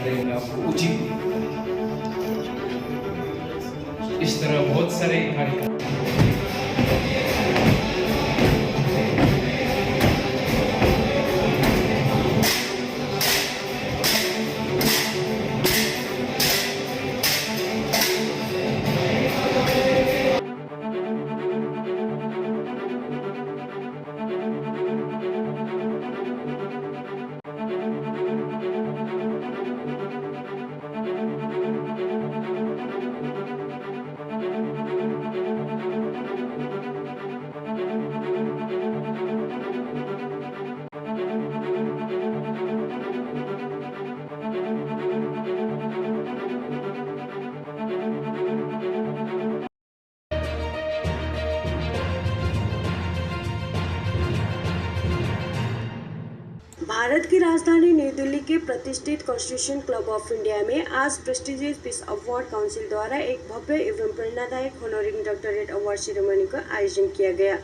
रहे होंगे आपको उचित। इस तरह बहुत सारे कार्यक्रम भारत की राजधानी नई दिल्ली के प्रतिष्ठित कॉन्स्टिट्यूशन क्लब ऑफ इंडिया में आज प्रेस्टिजियस पीस अवार्ड काउंसिल द्वारा एक भव्य एवं प्रेरणादायक होनोरिंग डॉक्टरेट अवार्ड सेरेमनी का आयोजन किया गया।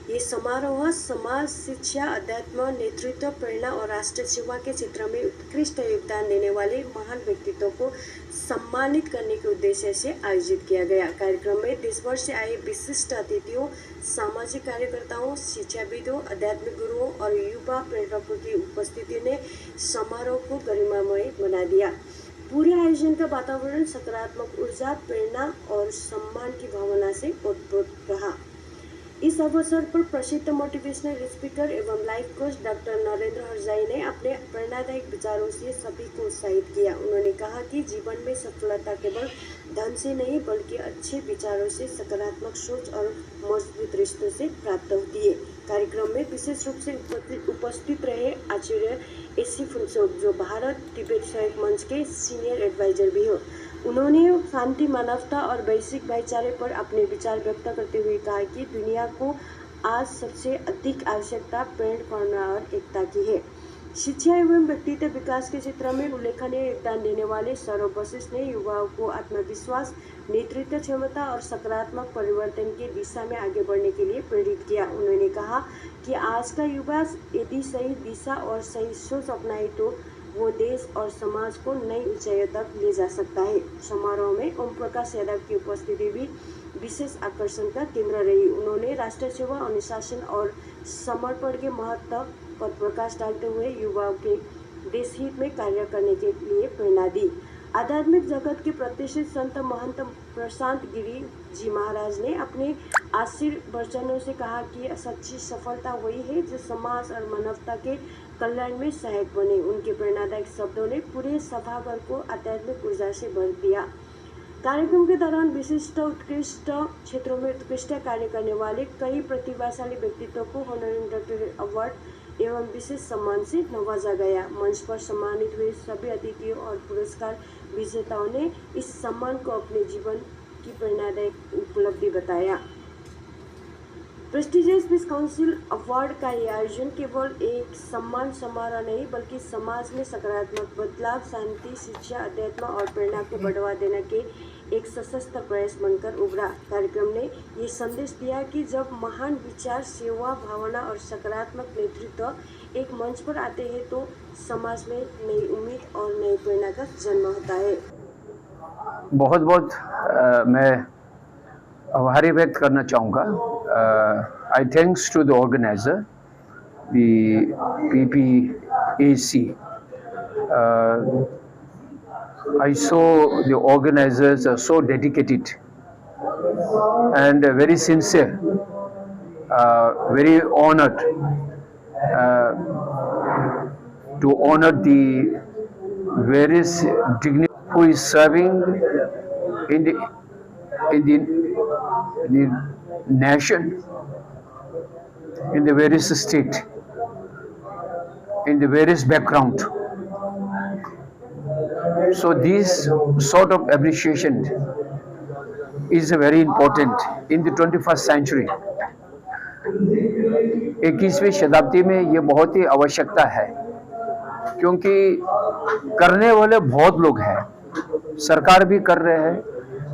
ये समारोह समाज, शिक्षा, अध्यात्म, नेतृत्व, प्रेरणा और राष्ट्र सेवा के क्षेत्र में उत्कृष्ट योगदान देने वाले महान व्यक्तित्वों को सम्मानित करने के उद्देश्य से आयोजित किया गया। कार्यक्रम में देश भर से आए विशिष्ट अतिथियों, सामाजिक कार्यकर्ताओं, शिक्षाविदों, आध्यात्मिक गुरुओं और युवा प्रेरकों की उपस्थिति ने समारोह को गरिमामय बना दिया। पूरे आयोजन का वातावरण सकारात्मक ऊर्जा, प्रेरणा और सम्मान की भावना से ओतप्रोत रहा। इस अवसर पर प्रसिद्ध मोटिवेशनल स्पीकर एवं लाइफ कोच डॉक्टर नरेंद्र हरजाई ने अपने प्रेरणादायक विचारों से सभी को उत्साहित किया। उन्होंने कहा कि जीवन में सफलता केवल धन से नहीं बल्कि अच्छे विचारों से, सकारात्मक सोच और मजबूत रिश्तों से प्राप्त होती है। कार्यक्रम में विशेष रूप से उपस्थित रहे आचार्य एसी फुनसोक, जो भारत तिब्बत सहयोग मंच के सीनियर एडवाइजर भी हो। उन्होंने शांति, मानवता और वैश्विक भाईचारे पर अपने विचार व्यक्त करते हुए कहा कि दुनिया को आज सबसे अधिक आवश्यकता प्रेम, करुणा और एकता की है। शिक्षा एवं व्यक्तित्व विकास के क्षेत्र में उल्लेखनीय योगदान देने वाले सौरभ वशिष्ठ ने युवाओं को आत्मविश्वास, नेतृत्व क्षमता और सकारात्मक परिवर्तन की दिशा में आगे बढ़ने के लिए प्रेरित किया। उन्होंने कहा कि आज का युवा यदि सही दिशा और सही सोच अपनाए तो वो देश और समाज को नई ऊंचाइयों तक ले जा सकता है। समारोह में ओम प्रकाश यादव की उपस्थिति भी विशेष आकर्षण का केंद्र रही। उन्होंने राष्ट्र सेवा, अनुशासन और समर्पण के महत्व पर प्रकाश डालते हुए युवाओं के देश हित में कार्य करने के लिए प्रेरणा दी। आध्यात्मिक जगत के प्रतिष्ठित संत महंत प्रशांत गिरी जी महाराज ने अपने आशीर्वचनों से कहा कि सच्ची सफलता वही है जो समाज और मानवता के कल्याण में सहायक बने। उनके प्रेरणादायक शब्दों ने पूरे सभागार को आध्यात्मिक ऊर्जा से भर दिया। कार्यक्रम के दौरान विशिष्ट उत्कृष्ट क्षेत्रों में उत्कृष्ट कार्य करने वाले कई प्रतिभाशाली व्यक्तित्वों को होनरिंग डॉक्टरेट अवार्ड एवं विशेष सम्मान से नवाजा गया। मंच पर सम्मानित हुए सभी अतिथियों और पुरस्कार विजेताओं ने इस सम्मान को अपने जीवन की प्रेरणादायक उपलब्धि बताया। प्रेस्टिजियस पीस काउंसिल अवार्ड का ये आयोजन केवल एक सम्मान समारोह नहीं बल्कि समाज में सकारात्मक बदलाव, शांति, शिक्षा, अध्यात्म और प्रेरणा को बढ़ावा देने के एक सशक्त प्रयास बनकर उभरा। कार्यक्रम ने ये संदेश दिया कि जब महान विचार, सेवा भावना और सकारात्मक नेतृत्व एक मंच पर आते हैं तो समाज में नई उम्मीद और नई प्रेरणा का जन्म होता है। बहुत बहुत मैं आभारी व्यक्त करना चाहूँगा। I thanks to the organiser, the PPAC. I saw the organizers are so dedicated and very sincere, very honored to honor the various dignitaries who is serving in the nation, in the various state, in the various background. So this sort of appreciation is very important in the 21st century. 21वीं शताब्दी में ये बहुत ही आवश्यकता है, क्योंकि करने वाले बहुत लोग हैं। सरकार भी कर रहे हैं,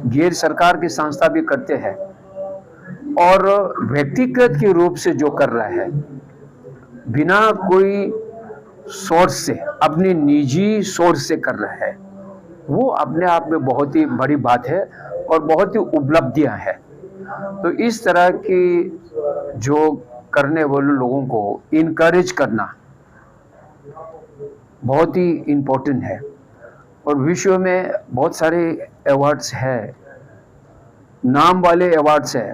गैर सरकार की संस्था भी करते हैं, और व्यक्तिगत के रूप से जो कर रहा है बिना कोई सोर्स से, अपनी निजी सोर्स से कर रहा है, वो अपने आप में बहुत ही बड़ी बात है और बहुत ही उपलब्धियां हैं। तो इस तरह की जो करने वाले लोगों को इनकरेज करना बहुत ही इम्पोर्टेंट है। और विश्व में बहुत सारे अवार्ड्स हैं, नाम वाले अवार्ड्स हैं,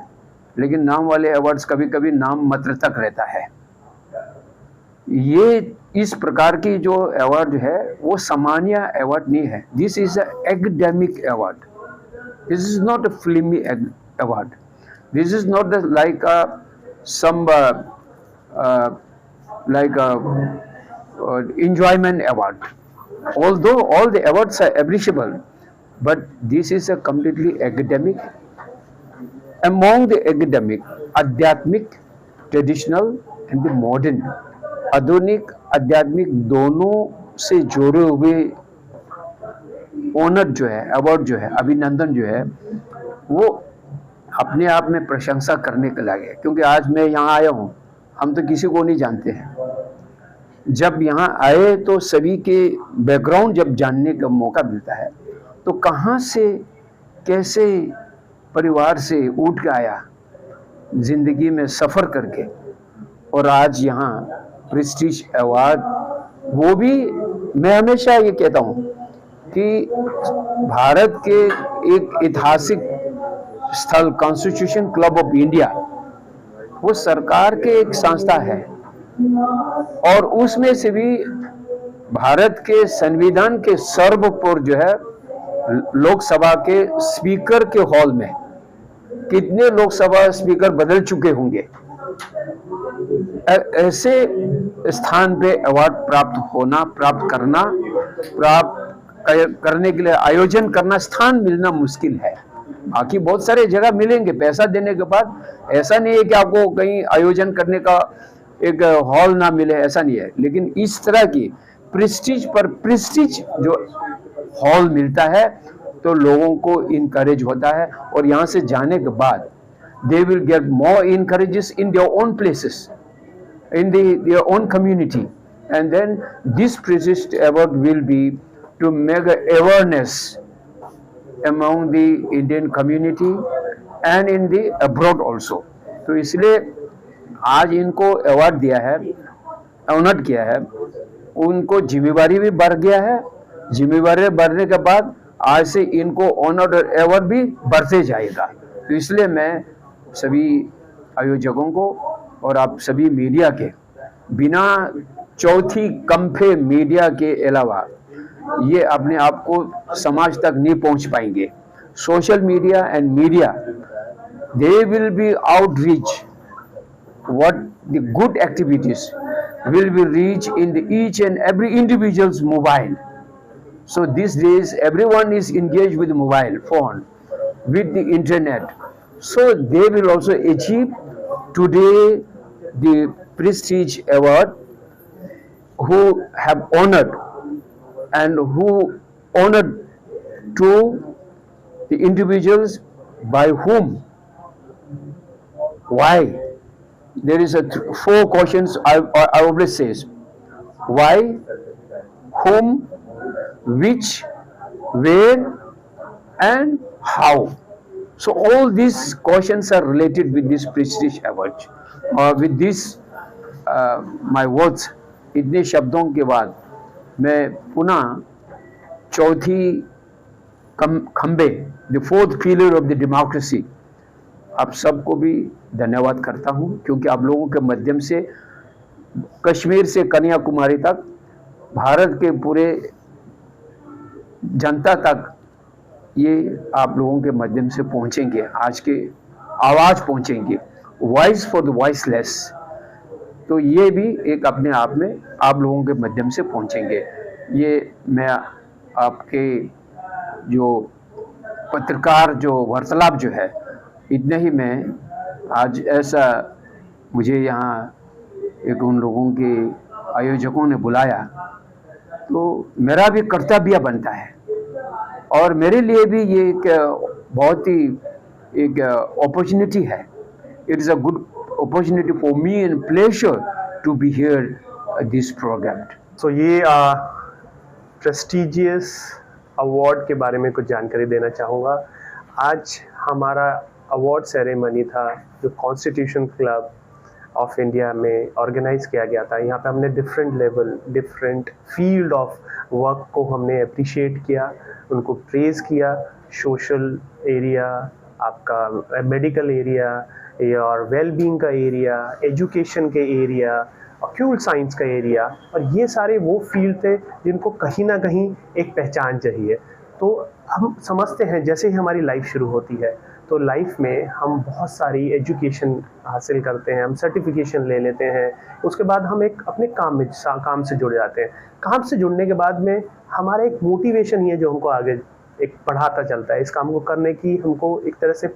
लेकिन नाम वाले अवार्ड्स कभी कभी नाम मात्र तक रहता है। ये इस प्रकार की जो अवार्ड है वो सामान्य अवार्ड नहीं है। This is a academic award, this is not a फिल्मी award, this is not like some like a enjoyment award. Although all the awards are appreciable, but this is a completely academic. Among the academic, आध्यात्मिक, traditional and the modern, आधुनिक आध्यात्मिक दोनों से जोड़े हुए honour जो है, अवार्ड जो है, अभिनंदन जो है, वो अपने आप में प्रशंसा करने के लगे। क्योंकि आज मैं यहाँ आया हूँ, हम तो किसी को नहीं जानते हैं। जब यहाँ आए तो सभी के बैकग्राउंड जब जानने का मौका मिलता है, तो कहाँ से कैसे परिवार से उठ के आया, जिंदगी में सफ़र करके, और आज यहाँ प्रेस्टीज अवार्ड, वो भी मैं हमेशा ये कहता हूँ कि भारत के एक ऐतिहासिक स्थल कॉन्स्टिट्यूशन क्लब ऑफ इंडिया, वो सरकार के एक संस्था है, और उसमें से भी भारत के संविधान के सर्वोपरि जो है लोकसभा के स्पीकर के हॉल में कितने लोकसभा स्पीकर बदल चुके होंगे, ऐसे स्थान पे अवार्ड प्राप्त करने के लिए आयोजन करना, स्थान मिलना मुश्किल है। बाकी बहुत सारे जगह मिलेंगे पैसा देने के बाद, ऐसा नहीं है कि आपको कहीं आयोजन करने का एक हॉल ना मिले, ऐसा नहीं है। लेकिन इस तरह की प्रेस्टीज पर प्रेस्टीज जो हॉल मिलता है तो लोगों को इनकरेज होता है, और यहाँ से जाने के बाद they will get more encourages in their own places, in their own community, and then this prestige award will be to make awareness among the Indian community and in the abroad also. तो इसलिए आज इनको award दिया है, honoured किया है, उनको जिम्मेवारी भी बढ़ गया है। जिम्मेवारी बढ़ने के बाद आज से इनको ऑनर्ड अवार्ड भी बढ़ते जाएगा। तो इसलिए मैं सभी आयोजकों को और आप सभी मीडिया के, बिना चौथी कंफे मीडिया के अलावा ये अपने आप को समाज तक नहीं पहुंच पाएंगे। Social media and media, they will be outreach what the good activities will be reach in the each and every individual's mobile. So these days everyone is engaged with the mobile phone, with the internet, so they will also achieve today the prestige award, who have honored and who honored to the individuals by whom, why. There is a four questions I always says: why, whom, which, where, and how. So all these questions are related with this prestige award. With this my words, इतने शब्दों के बाद मैं पुनः चौथी खंबे, the fourth pillar of the democracy, आप सबको भी धन्यवाद करता हूं, क्योंकि आप लोगों के माध्यम से कश्मीर से कन्याकुमारी तक, भारत के पूरे जनता तक ये आप लोगों के माध्यम से पहुंचेंगे, आज के आवाज़ पहुंचेंगे, वॉइस फॉर द वॉइसलेस। तो ये भी एक अपने आप में आप लोगों के माध्यम से पहुंचेंगे। ये मैं आपके जो पत्रकार जो वार्तालाप जो है, इतने ही मैं आज ऐसा मुझे यहाँ एक उन लोगों के आयोजकों ने बुलाया, तो मेरा भी कर्तव्य बनता है, और मेरे लिए भी ये एक बहुत ही एक अपॉर्चुनिटी है। It is a good opportunity for me and pleasure to be here at this program. सो ये प्रेस्टिजियस अवार्ड के बारे में कुछ जानकारी देना चाहूँगा। आज हमारा अवार्ड सेरेमनी था जो कॉन्स्टिट्यूशन क्लब ऑफ इंडिया में ऑर्गेनाइज किया गया था। यहाँ पे हमने different level, different field of work को हमने अप्रिशिएट किया, उनको प्रेज़ किया। सोशल एरिया, आपका मेडिकल एरिया या और वेलबींग का एरिया, एजुकेशन के एरिया, ऑक्यूल्ट साइंस का एरिया, और ये सारे वो फील्ड थे जिनको कहीं ना कहीं एक पहचान चाहिए। तो हम समझते हैं जैसे ही हमारी लाइफ शुरू होती है तो लाइफ में हम बहुत सारी एजुकेशन हासिल करते हैं, हम सर्टिफिकेशन ले लेते हैं, उसके बाद हम एक अपने काम से जुड़ जाते हैं। काम से जुड़ने के बाद में हमारा एक मोटिवेशन ये जो हमको आगे एक बढ़ाता चलता है, इस काम को करने की हमको एक तरह से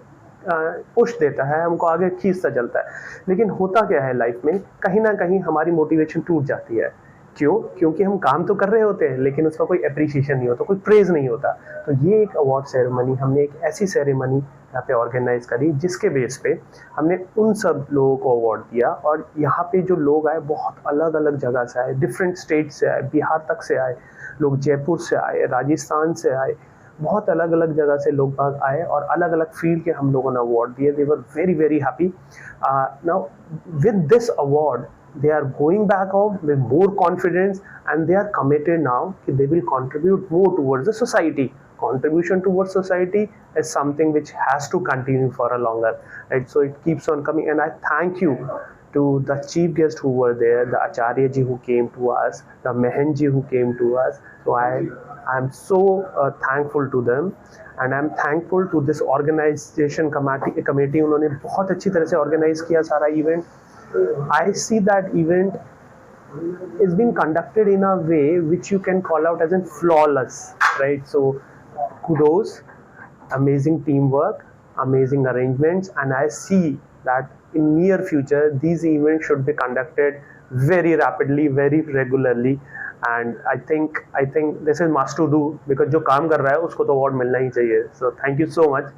पुश देता है, हमको आगे खींचता चलता है। लेकिन होता क्या है लाइफ में, कहीं ना कहीं हमारी मोटिवेशन टूट जाती है। क्यों? क्योंकि हम काम तो कर रहे होते हैं लेकिन उसका कोई अप्रिशिएशन नहीं होता, कोई प्रेज़ नहीं होता। तो ये एक अवार्ड सेरेमनी, हमने एक ऐसी सेरेमनी यहाँ पे ऑर्गेनाइज करी जिसके बेस पे हमने उन सब लोगों को अवार्ड दिया। और यहाँ पे जो लोग आए बहुत अलग अलग जगह से आए, डिफरेंट स्टेट से आए, बिहार तक से आए लोग, जयपुर से आए, राजस्थान से आए, बहुत अलग अलग जगह से लोग बाग आए और अलग अलग फील्ड के हम लोगों ने अवार्ड दिए। They were very very happy. Now with this award they are going back home with more confidence and they are committed now that they will contribute more towards the society. Contribution towards society is something which has to continue for a longer, right? So it keeps on coming, and I thank you to the chief guests who were there, the Acharya ji who came to us, the Mehen ji who came to us. So I am so thankful to them and I'm thankful to this organization committee. उन्होंने बहुत अच्छी तरह से organize किया सारा event. I see that event is being conducted in a way which you can call out as in flawless, right? So kudos, amazing teamwork, amazing arrangements, and I see that in near future these events should be conducted very rapidly, very regularly, and I think this is must to do because जो काम कर रहा है उसको तो award मिलना ही चाहिए. So thank you so much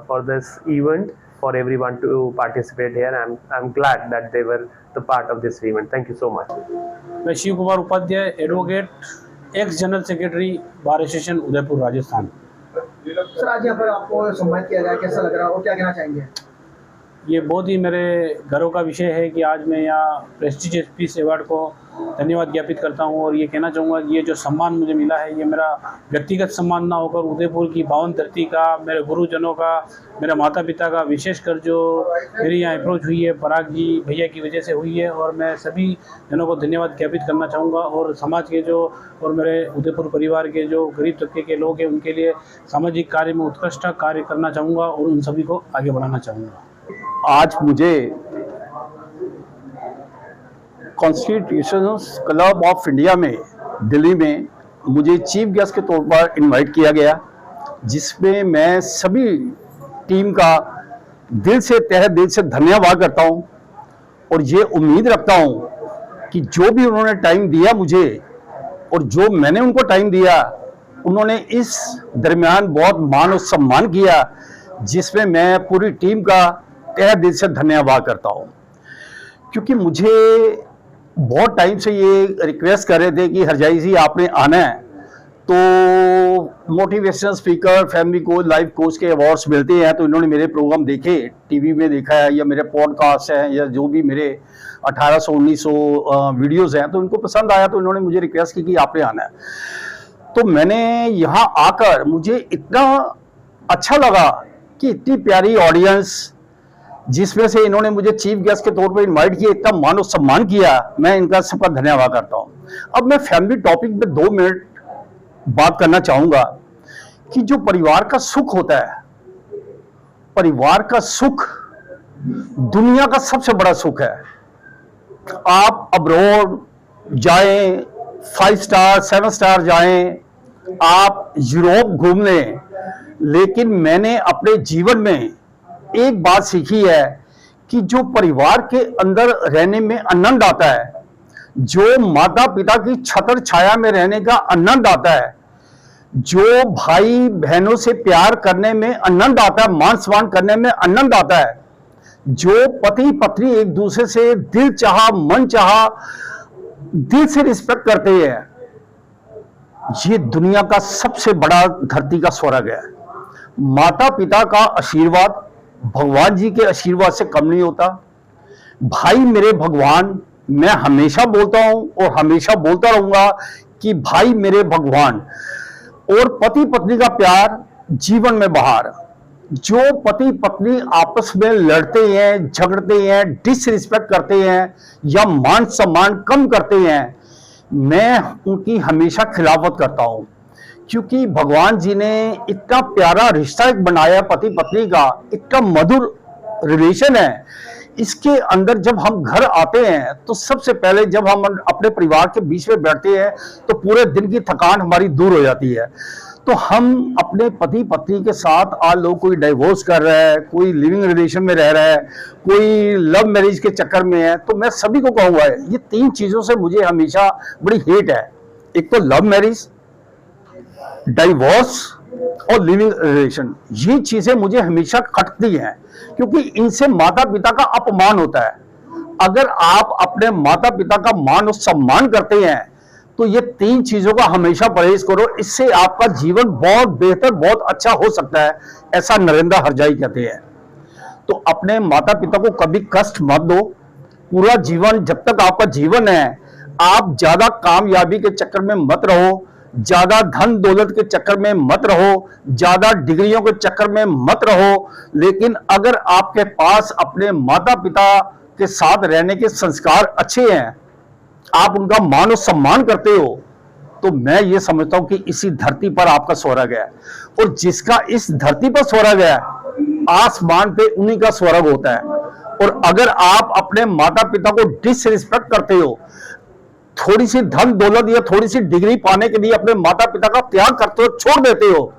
for this event, for everyone to participate here. I'm glad that they were the part of this event. Thank you so much. मैं Shiv Kumar Upadhyay, advocate, ex general secretary bar association Udaipur, Rajasthan. Sir, आज यहाँ पर आपको सम्मानित किया गया, कैसा लग रहा है और क्या कहना चाहेंगे? ये बहुत ही मेरे गर्व का विषय है कि आज मैं यहाँ प्रेस्टिजियस पीस अवार्ड को धन्यवाद ज्ञापित करता हूँ और ये कहना चाहूँगा कि ये जो सम्मान मुझे मिला है ये मेरा व्यक्तिगत सम्मान ना होकर उदयपुर की पावन धरती का, मेरे गुरुजनों का, मेरे माता पिता का, विशेषकर जो मेरी यहाँ अप्रोच हुई है पराग जी भैया की वजह से हुई है। और मैं सभी जनों को धन्यवाद ज्ञापित करना चाहूँगा और समाज के जो और मेरे उदयपुर परिवार के जो गरीब तबके के लोग हैं उनके लिए सामाजिक कार्य में उत्कृष्ट कार्य करना चाहूँगा और उन सभी को आगे बढ़ाना चाहूँगा। आज मुझे कॉन्स्टिट्यूशन क्लब ऑफ इंडिया में दिल्ली में मुझे चीफ गेस्ट के तौर पर इनवाइट किया गया, जिसमें मैं सभी टीम का दिल से तहे दिल से धन्यवाद करता हूं और ये उम्मीद रखता हूं कि जो भी उन्होंने टाइम दिया मुझे और जो मैंने उनको टाइम दिया, उन्होंने इस दरमियान बहुत मान और सम्मान किया, जिसमें मैं पूरी टीम का तहे दिल से धन्यवाद करता हूं। क्योंकि मुझे बहुत टाइम से ये रिक्वेस्ट कर रहे थे कि हरजाई जी आपने आना है, तो motivational speaker, family coach, life coach के अवार्ड्स मिलते हैं, तो इन्होंने मेरे प्रोग्राम देखे, टीवी में देखा है या मेरे पॉडकास्ट हैं या जो भी मेरे 1800-1900 वीडियोस हैं, तो इनको पसंद आया, तो इन्होंने मुझे रिक्वेस्ट की कि आपने आना है। तो मैंने यहाँ आकर मुझे इतना अच्छा लगा कि इतनी प्यारी ऑडियंस, जिसमें से इन्होंने मुझे चीफ गेस्ट के तौर पर इनवाइट किया, इतना मान और सम्मान किया, मैं इनका सबका धन्यवाद करता हूं। अब मैं फैमिली टॉपिक पे 2 मिनट बात करना चाहूंगा कि जो परिवार का सुख होता है, परिवार का सुख दुनिया का सबसे बड़ा सुख है। आप अब्रॉड जाएं, 5 स्टार 7 स्टार जाएं, आप यूरोप घूम लें, लेकिन मैंने अपने जीवन में एक बात सीखी है कि जो परिवार के अंदर रहने में आनंद आता है, जो माता पिता की छत्र छाया में रहने का आनंद आता है, जो भाई बहनों से प्यार करने में आनंद आता है, मान सम्मान करने में आनंद आता है, जो पति पत्नी एक दूसरे से दिल चाहा मन चाहा दिल से रिस्पेक्ट करते हैं, ये दुनिया का सबसे बड़ा धरती का स्वर्ग है। माता पिता का आशीर्वाद भगवान जी के आशीर्वाद से कम नहीं होता। भाई मेरे भगवान, मैं हमेशा बोलता हूं और हमेशा बोलता रहूंगा कि भाई मेरे भगवान। और पति पत्नी का प्यार जीवन में बहार। जो पति पत्नी आपस में लड़ते हैं, झगड़ते हैं, डिसरिस्पेक्ट करते हैं या मान सम्मान कम करते हैं, मैं उनकी हमेशा खिलाफत करता हूं, क्योंकि भगवान जी ने इतना प्यारा रिश्ता एक बनाया पति पत्नी का, इतना मधुर रिलेशन है। इसके अंदर जब हम घर आते हैं तो सबसे पहले जब हम अपने परिवार के बीच में बैठते हैं तो पूरे दिन की थकान हमारी दूर हो जाती है। तो हम अपने पति पत्नी के साथ, आज लोग कोई डाइवोर्स कर रहा है, कोई लिविंग रिलेशन में रह रहा है, कोई लव मैरिज के चक्कर में है, तो मैं सभी को कहूंगा ये 3 चीजों से मुझे हमेशा बड़ी हेट है। एक तो लव मैरिज, डाइवोर्स और लिविंग रिलेशन। ये चीजें मुझे हमेशा खटती हैं, क्योंकि इनसे माता पिता का अपमान होता है। अगर आप अपने माता पिता का मान और सम्मान करते हैं तो ये 3 चीजों का हमेशा परहेज करो, इससे आपका जीवन बहुत बेहतर, बहुत अच्छा हो सकता है, ऐसा नरेंद्र हरजाई कहते हैं। तो अपने माता पिता को कभी कष्ट मत दो। पूरा जीवन, जब तक आपका जीवन है, आप ज्यादा कामयाबी के चक्कर में मत रहो, ज्यादा धन दौलत के चक्कर में मत रहो, ज्यादा डिग्रियों के चक्कर में मत रहो। लेकिन अगर आपके पास अपने माता पिता के साथ रहने के संस्कार अच्छे हैं, आप उनका मान और सम्मान करते हो, तो मैं ये समझता हूं कि इसी धरती पर आपका स्वर्ग है। और जिसका इस धरती पर स्वर्ग है, आसमान पे उन्हीं का स्वर्ग होता है। और अगर आप अपने माता पिता को डिसरिस्पेक्ट करते हो, थोड़ी सी धन दौलत या थोड़ी सी डिग्री पाने के लिए अपने माता पिता का त्याग करते हो, छोड़ देते हो,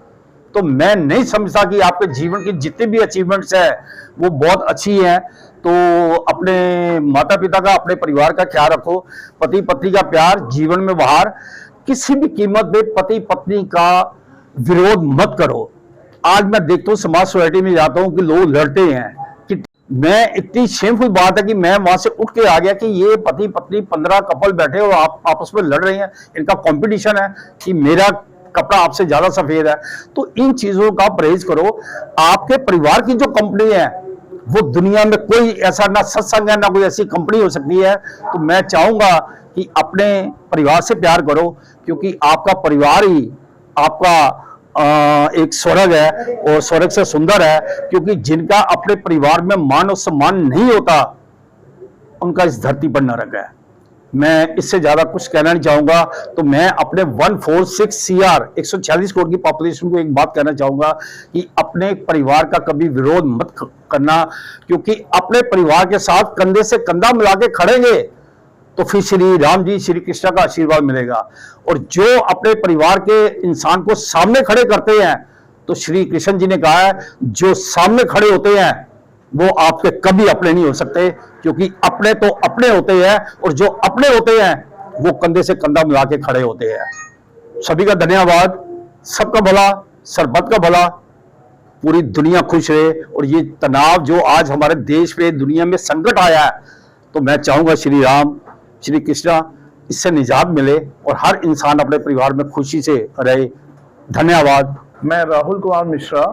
तो मैं नहीं समझता कि आपके जीवन की जितनी भी अचीवमेंट्स है वो बहुत अच्छी हैं। तो अपने माता पिता का, अपने परिवार का ख्याल रखो। पति पत्नी का प्यार जीवन में बहार। किसी भी कीमत पे पति पत्नी का विरोध मत करो। आज मैं देखता हूँ, समाज सोसाइटी में जाता हूँ कि लोग लड़ते हैं, कि मैं, इतनी शेमफुल बात है कि मैं वहां से उठ के आ गया कि ये पति पत्नी 15 कपल बैठे और आप आपस में लड़ रहे हैं, इनका कंपटीशन है कि मेरा कपड़ा आपसे ज्यादा सफेद है। तो इन चीजों का परहेज करो। आपके परिवार की जो कंपनी है, वो दुनिया में कोई ऐसा ना सत्संग है, ना कोई ऐसी कंपनी हो सकती है। तो मैं चाहूंगा कि अपने परिवार से प्यार करो, क्योंकि आपका परिवार ही आपका एक स्वर्ग है, और स्वर्ग से सुंदर है। क्योंकि जिनका अपने परिवार में मान और सम्मान नहीं होता, उनका इस धरती पर नरक है। मैं इससे ज्यादा कुछ कहना नहीं चाहूंगा। तो मैं अपने 146 CR 146 करोड़ की पॉपुलेशन को एक बात कहना चाहूंगा कि अपने परिवार का कभी विरोध मत करना, क्योंकि अपने परिवार के साथ कंधे से कंधा मिला के खड़ेंगे तो फिर श्री राम जी, श्री कृष्ण का आशीर्वाद मिलेगा। और जो अपने परिवार के इंसान को सामने खड़े करते हैं, तो श्री कृष्ण जी ने कहा है, जो सामने खड़े होते हैं वो आपके कभी अपने नहीं हो सकते, क्योंकि अपने तो अपने होते हैं, और जो अपने होते हैं वो कंधे से कंधा मिला के खड़े होते हैं। सभी का धन्यवाद। सबका भला, सरबत का भला, पूरी दुनिया खुश रहे। और ये तनाव जो आज हमारे देश में, दुनिया में संकट आया है, तो मैं चाहूंगा श्री राम, श्री कृष्ण, इससे निजात मिले और हर इंसान अपने परिवार में खुशी से रहे। धन्यवाद। मैं राहुल कुमार मिश्रा,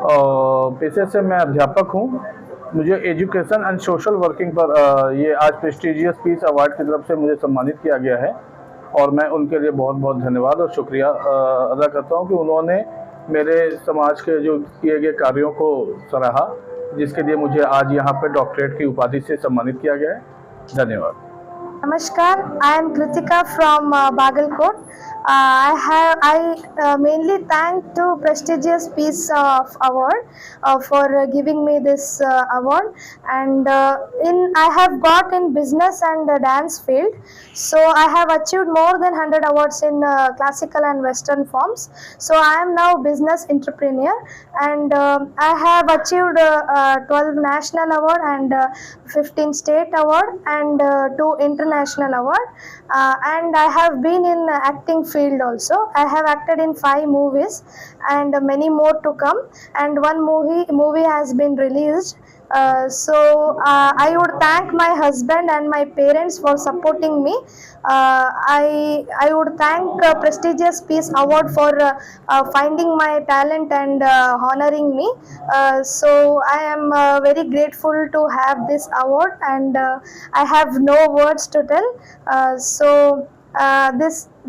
पेशे से मैं अध्यापक हूँ। मुझे एजुकेशन एंड सोशल वर्किंग पर ये आज प्रेस्टिजियस पीस अवार्ड की तरफ से मुझे सम्मानित किया गया है, और मैं उनके लिए बहुत बहुत धन्यवाद और शुक्रिया अदा करता हूँ कि उन्होंने मेरे समाज के जो किए गए कार्यों को सराहा, जिसके लिए मुझे आज यहाँ पर डॉक्टरेट की उपाधि से सम्मानित किया गया है। धन्यवाद। Namaskar, I am Kritika from Bagalkot. I mainly thank to prestigious Peace of Award for giving me this award, and I have got in business and dance field, so I have achieved more than 100 awards in classical and western forms. So I am now business entrepreneur, and I have achieved 12 national award and 15 state award and 2 international award, and I have been in acting field also. I have acted in 5 movies and many more to come, and one movie has been released. I would thank my husband and my parents for supporting me. I would thank prestigious Peace Award for finding my talent and honoring me. So I am very grateful to have this award, and I have no words to tell.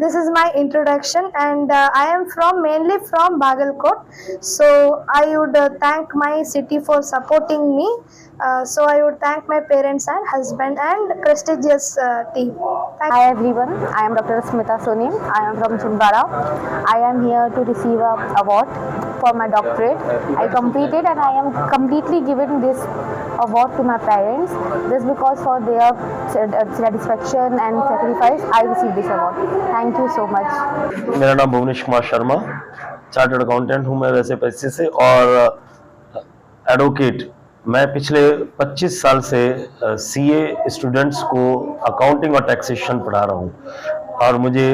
This is my introduction, and I am mainly from Bagalkot. So I would thank my city for supporting me. So I would thank my parents and husband and prestigious team. Hi everyone, I am Dr. Smita Sonim. I am from Chhindwara. I am here to receive an award for my doctorate. I completed and I am completely giving this award to my parents. Just because for their satisfaction and sacrifice, I received this award. Thank you so much. मेरा नाम Bhuvnesh Kumar Sharma, chartered accountant हूँ मैं वैसे पेशे से, और advocate. मैं पिछले 25 साल से सीए स्टूडेंट्स को अकाउंटिंग और टैक्सेशन पढ़ा रहा हूँ, और मुझे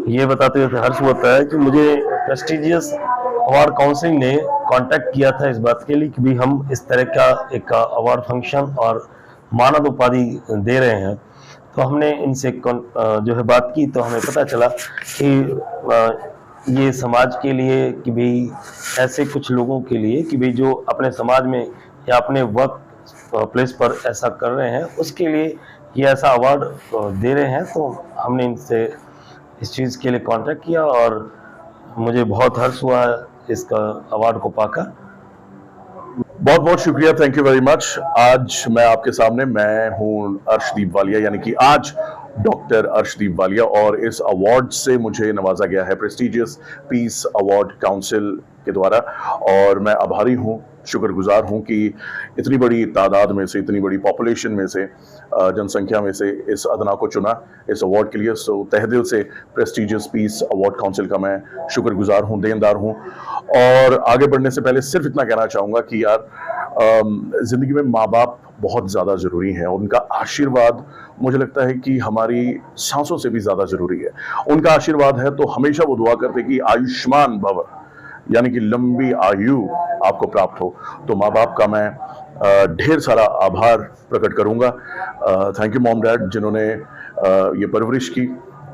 ये बताते हुए हर्ष होता है कि मुझे प्रेस्टिजियस अवार्ड काउंसिल ने कांटेक्ट किया था इस बात के लिए कि भी हम इस तरह का एक अवार्ड फंक्शन और मानद उपाधि दे रहे हैं। तो हमने इनसे जो है बात की, तो हमें पता चला कि ये समाज के लिए कि भाई ऐसे कुछ लोगों के लिए कि भाई जो अपने समाज में या अपने वर्क प्लेस पर ऐसा कर रहे हैं, उसके लिए ये ऐसा अवार्ड दे रहे हैं। तो हमने इनसे इस चीज़ के लिए कांटेक्ट किया, और मुझे बहुत हर्ष हुआ इसका अवार्ड को पाकर। बहुत बहुत शुक्रिया, थैंक यू वेरी मच। आज मैं आपके सामने, मैं हूं अर्शदीप वालिया, यानी कि आज डॉक्टर अर्शदीप वालिया, और इस अवार्ड से मुझे नवाजा गया है प्रेस्टिजियस पीस अवार्ड काउंसिल के द्वारा, और मैं आभारी हूं, शुक्रगुजार हूं कि इतनी बड़ी तादाद में से, इतनी बड़ी पॉपुलेशन में से, जनसंख्या में से इस अदना को चुना इस अवार्ड के लिए। सो तहे दिल से प्रेस्टिजियस पीस अवार्ड काउंसिल का मैं शुक्रगुजार हूं, देनदार हूं। और आगे बढ़ने से पहले सिर्फ इतना कहना चाहूँगा कि यार ज़िंदगी में माँ बाप बहुत ज़्यादा ज़रूरी हैं, और उनका आशीर्वाद मुझे लगता है कि हमारी सांसों से भी ज़्यादा ज़रूरी है। उनका आशीर्वाद है तो हमेशा वो दुआ करते कि आयुष्मान भव, यानी कि लंबी आयु आपको प्राप्त हो। तो माँ बाप का मैं ढेर सारा आभार प्रकट करूंगा। थैंक यू मॉम डैड, जिन्होंने ये परवरिश की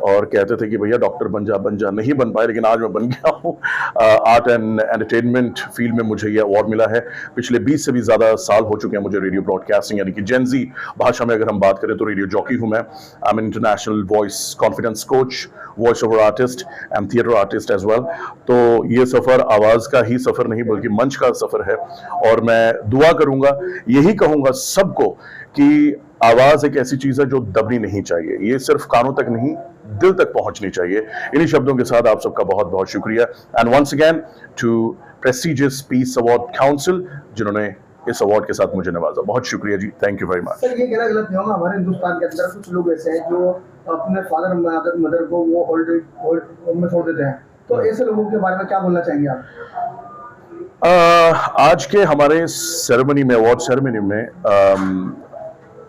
और कहते थे कि भैया डॉक्टर बन जा, नहीं बन पाए, लेकिन आज मैं बन गया हूँ। आर्ट एंड एंटरटेनमेंट फील्ड में मुझे ये अवार्ड मिला है। पिछले 20 से भी ज़्यादा साल हो चुके हैं मुझे रेडियो ब्रॉडकास्टिंग, यानी कि जेनजी भाषा में अगर हम बात करें तो रेडियो जॉकी हूँ मैं। I am international voice confidence coach, voice over artist and theatre artist as well. तो ये सफ़र आवाज़ का ही सफ़र नहीं बल्कि मंच का सफ़र है, और मैं दुआ करूँगा, यही कहूँगा सबको कि आवाज़ एक ऐसी चीज़ है जो दबनी नहीं चाहिए, ये सिर्फ कानों तक नहीं दिल तक पहुंचनी चाहिए। इन्हीं शब्दों के साथ आप सबका बहुत बहुत शुक्रिया, and once again to prestigious peace award council जिन्होंने इस अवार्ड के साथ मुझे नवाजा। बहुत शुक्रिया जी, thank you very much. Sir ये कहना गलत नहीं होगा, हमारे हिंदुस्तान के अंदर कुछ लोग ऐसे हैं जो अपने फादर मदर को वो ओल्ड होम में छोड़ देते हैं, तो ऐसे लोगों के बारे में क्या बोलना चाहेंगे आप? आज के हमारे सेरेमनी में, अवार्ड सेरेमनी में